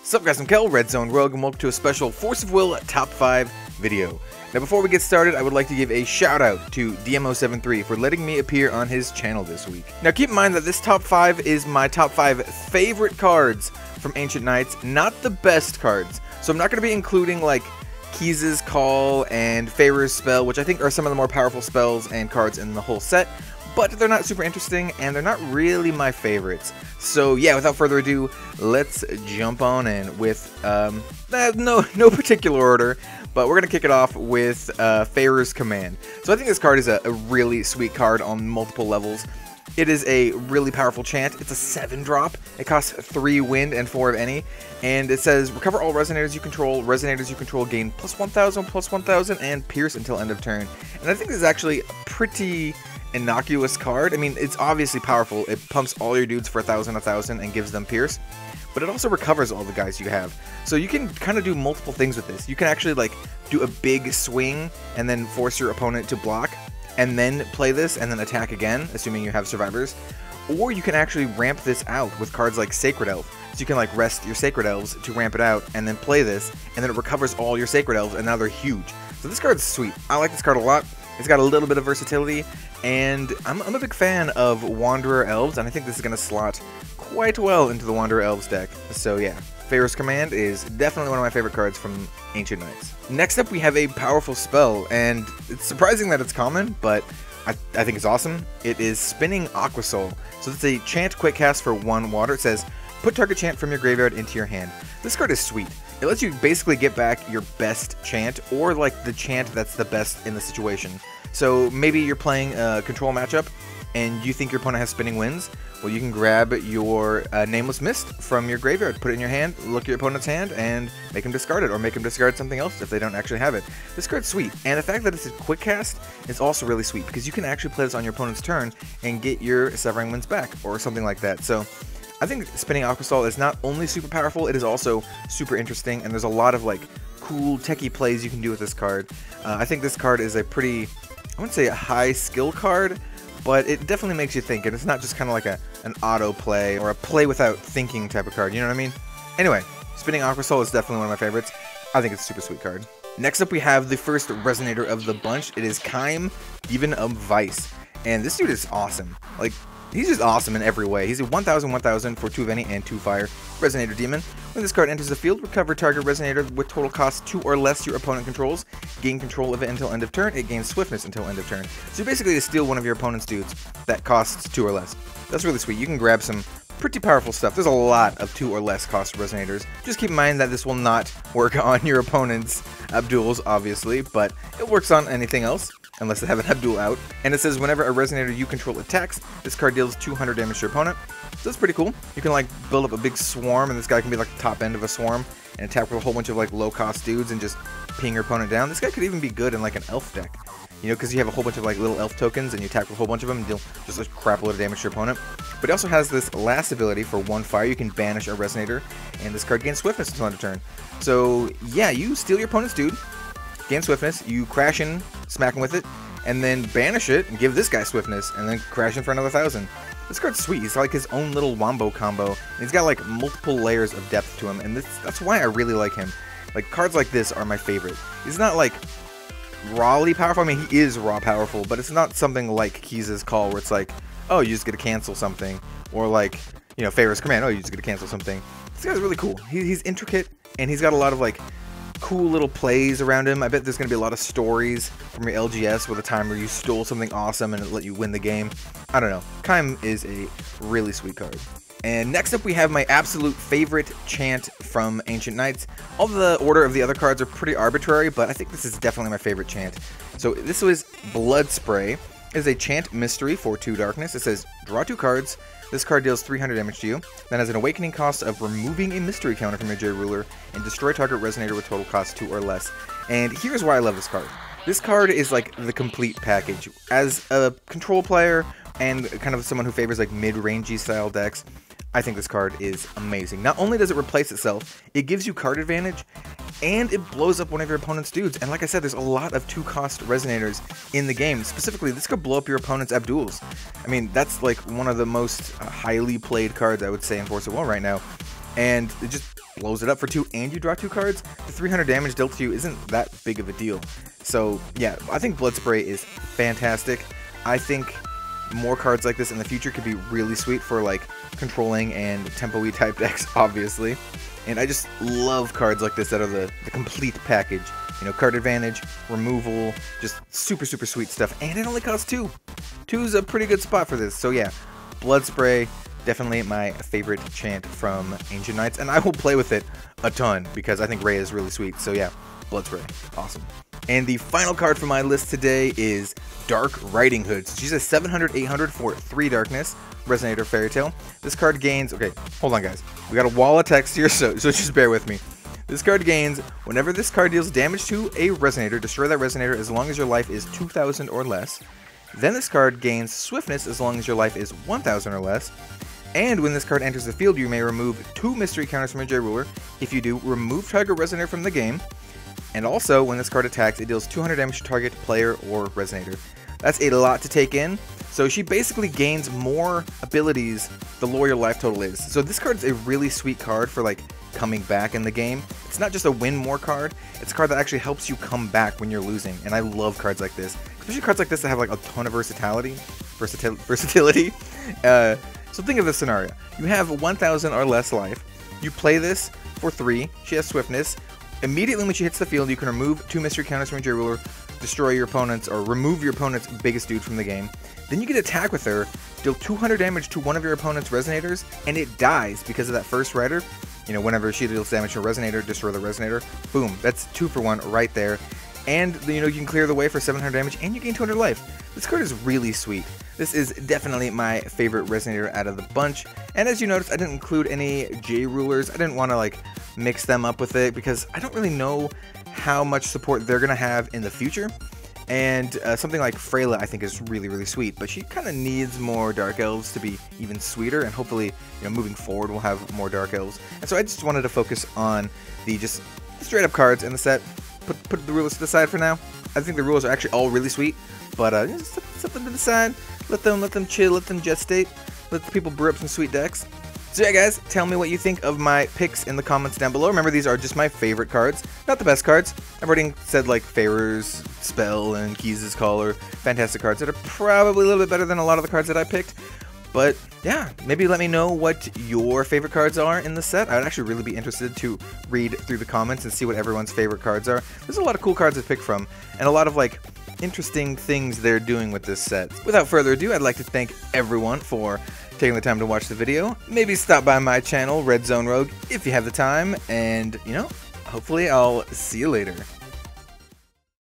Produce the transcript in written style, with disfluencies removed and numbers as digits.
Sup guys, I'm Kel, Red Zone Rogue, and welcome to a special Force of Will Top 5 video. Now before we get started, I would like to give a shout out to DMO73 for letting me appear on his channel this week. Now keep in mind that this top 5 is my top 5 favorite cards from Ancient Knights, not the best cards. So I'm not going to be including like Keys' Call and Feyre's Spell, which I think are some of the more powerful spells and cards in the whole set, but they're not super interesting and they're not really my favorites. So yeah, without further ado, let's jump on in with no particular order, but we're gonna kick it off with Feyre's Command. So I think this card is a really sweet card on multiple levels. It is a really powerful chant. It's a 7-drop. It costs 3 wind and 4 of any, and it says recover all resonators you control. Resonators you control gain plus 1,000, and pierce until end of turn. And I think this is actually a pretty innocuous card. I mean, it's obviously powerful. It pumps all your dudes for 1,000, and gives them pierce, but it also recovers all the guys you have. So you can kind of do multiple things with this. You can actually like do a big swing and then force your opponent to block, and then play this and then attack again, assuming you have survivors. Or you can actually ramp this out with cards like Sacred Elf. So you can like rest your Sacred Elves to ramp it out and then play this, and then it recovers all your Sacred Elves, and now they're huge. So this card's sweet. I like this card a lot. It's got a little bit of versatility, and I'm a big fan of Wanderer Elves, and I think this is going to slot quite well into the Wanderer Elves deck. So yeah, Feyre's Command is definitely one of my favorite cards from Ancient Knights. Next up, we have a powerful spell, and it's surprising that it's common, but I think it's awesome. It is Spinning Aqua Soul. So it's a chant quick cast for 1 water. It says, put target chant from your graveyard into your hand. This card is sweet. It lets you basically get back your best chant, or like the chant that's the best in the situation. So maybe you're playing a control matchup and you think your opponent has Spinning Winds. Well, you can grab your Nameless Mist from your graveyard, put it in your hand, look at your opponent's hand, and make them discard it, or make them discard something else if they don't actually have it. This card's sweet, and the fact that it's a quick cast is also really sweet, because you can actually play this on your opponent's turn and get your Severing Winds back, or something like that. So I think Spinning Aqua Soul is not only super powerful, it is also super interesting, and there's a lot of like cool techie plays you can do with this card. I think this card is a pretty, I wouldn't say a high skill card, but it definitely makes you think, and it's not just kind of like an auto play or a play without thinking type of card, you know what I mean? Anyway, Spinning Aqua Soul is definitely one of my favorites. I think it's a super sweet card. Next up, we have the first Resonator of the bunch. It is Kaim, Even of Vice, and this dude is awesome. Like, he's just awesome in every way. He's a 1,000 for 2 of any and 2 fire. Resonator Demon. When this card enters the field, recover target Resonator with total cost 2 or less your opponent controls. Gain control of it until end of turn. It gains swiftness until end of turn. So basically to steal one of your opponent's dudes that costs 2 or less. That's really sweet. You can grab some pretty powerful stuff. There's a lot of 2 or less cost Resonators. Just keep in mind that this will not work on your opponent's Abduls, obviously, but it works on anything else, unless they have an Abdul out. And it says whenever a Resonator you control attacks, this card deals 200 damage to your opponent. So that's pretty cool. You can like build up a big swarm, and this guy can be like the top end of a swarm, and attack with a whole bunch of like low cost dudes and just ping your opponent down. This guy could even be good in like an elf deck, you know, because you have a whole bunch of like little elf tokens and you attack with a whole bunch of them and deal just a crap load of damage to your opponent. But it also has this last ability for 1 fire. You can banish a Resonator, and this card gains swiftness until end of turn. So yeah, you steal your opponent's dude, gain swiftness, you crash in, smack him with it, and then banish it and give this guy swiftness, and then crash in for another 1,000. This card's sweet. He's like his own little wombo combo, and he's got like multiple layers of depth to him, and that's why I really like him. Like, cards like this are my favorite. He's not like rawly powerful. I mean, he is raw powerful, but it's not something like Keys' Call, where it's like, oh, you just get to cancel something, or like, you know, Feyre's Command, oh, you just get to cancel something. This guy's really cool. He's intricate, and he's got a lot of like cool little plays around him. I bet there's going to be a lot of stories from your LGS with a time where you stole something awesome and it let you win the game. I don't know. Kaim is a really sweet card. And next up, we have my absolute favorite chant from Ancient Knights. All the order of the other cards are pretty arbitrary, but I think this is definitely my favorite chant. So this was Blood Spray. It is a chant mystery for 2 darkness. It says, draw 2 cards. This card deals 300 damage to you. Then has an awakening cost of removing a mystery counter from your J Ruler, and destroy target Resonator with total cost 2 or less. And here's why I love this card. This card is like the complete package. As a control player and kind of someone who favors like mid-rangey style decks, I think this card is amazing. Not only does it replace itself, it gives you card advantage, and it blows up one of your opponent's dudes. And like I said, there's a lot of 2-cost Resonators in the game. Specifically, this could blow up your opponent's Abduls. I mean, that's like one of the most highly played cards, I would say, in Force of Will right now. And it just blows it up for 2 and you draw 2 cards, the 300 damage dealt to you isn't that big of a deal. So yeah, I think Blood Spray is fantastic. I think more cards like this in the future could be really sweet for like controlling and tempo-y type decks, obviously. And I just love cards like this that are the complete package. You know, card advantage, removal, just super sweet stuff. And it only costs 2. 2 is a pretty good spot for this. So yeah, Blood Spray, definitely my favorite chant from Ancient Knights. And I will play with it a ton because I think Ray is really sweet. So yeah, Blood Spray, awesome. And the final card from my list today is Dark Riding Hood. So she's a 700/800 for 3 darkness, Resonator Fairy Tale. This card gains, okay, hold on guys. We got a wall of text here, so just bear with me. This card gains, whenever this card deals damage to a Resonator, destroy that Resonator as long as your life is 2,000 or less. Then this card gains Swiftness as long as your life is 1,000 or less. And when this card enters the field, you may remove 2 mystery counters from your J-Ruler. If you do, remove target Resonator from the game. And also, when this card attacks, it deals 200 damage to target player or Resonator. That's a lot to take in. So she basically gains more abilities the lower your life total is. So this card's a really sweet card for like coming back in the game. It's not just a win more card, it's a card that actually helps you come back when you're losing. And I love cards like this, especially cards like this that have like a ton of versatility. So think of this scenario. You have 1,000 or less life. You play this for 3. She has Swiftness. Immediately when she hits the field, you can remove 2 mystery counters from your J-Ruler, destroy your opponent's, or remove your opponent's biggest dude from the game. Then you get attack with her, deal 200 damage to one of your opponent's Resonators, and it dies because of that first rider. You know, whenever she deals damage to a Resonator, destroy the Resonator. Boom, that's 2 for 1 right there. And, you know, you can clear the way for 700 damage, and you gain 200 life. This card is really sweet. This is definitely my favorite Resonator out of the bunch. And as you notice, I didn't include any J-Rulers. I didn't want to, like, mix them up with it because I don't really know how much support they're going to have in the future. And something like Freyla I think is really sweet, but she kind of needs more Dark Elves to be even sweeter, and hopefully, you know, moving forward we'll have more Dark Elves. And so I just wanted to focus on the just straight up cards in the set. Put the rulers to the side for now. I think the rulers are actually all really sweet, but just set them to the side. Let them chill, let them gestate, let the people brew up some sweet decks. So yeah guys, tell me what you think of my picks in the comments down below. Remember, these are just my favorite cards, not the best cards. I've already said like Fairer's Spell and Keys' Call are fantastic cards that are probably a little bit better than a lot of the cards that I picked. But yeah, maybe let me know what your favorite cards are in the set. I would actually really be interested to read through the comments and see what everyone's favorite cards are. There's a lot of cool cards to pick from, and a lot of like interesting things they're doing with this set. Without further ado, I'd like to thank everyone for taking the time to watch the video. Maybe stop by my channel, Red Zone Rogue, if you have the time, and, you know, hopefully I'll see you later.